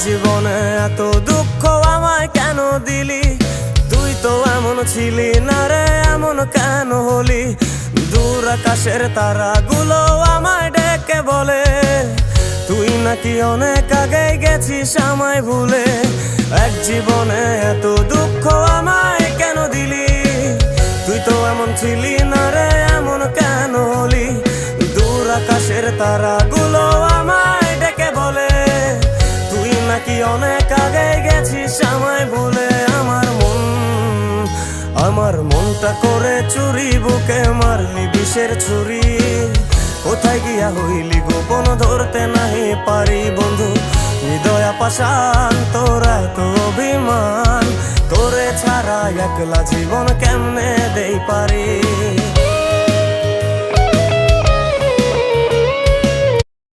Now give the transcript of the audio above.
জীবনে এত দুঃখ আমায় কেন দিলি? তুই তো এমন ছিলি না রে, এমন কেন হলি? দূর আকাশের তারাগুলো আমায় ডেকে বলে তুই নাকি অনেক আগে গেছিস আমায় ভুলে। এক জীবনে এত দুঃখ আমায় কেন দিলি? তুই তো এমন ছিলি না রে, এমন কেন হলি? দূর আকাশের তারাগুলো আমায় ডেকে বলে তুই নাকি অনেক আগে গেছিস আমায় ভুলে। আমার মনটা করে চুরি, বুকে মারলি বিষের ছুরি। কোথায় গিয়া হইলি গোপন ধরতে নাহি পারি বন্ধু। হৃদয় পাষাণ তোর এত অভিমান, তোরে ছাড়া একলা জীবন কেমনে দেই পারি?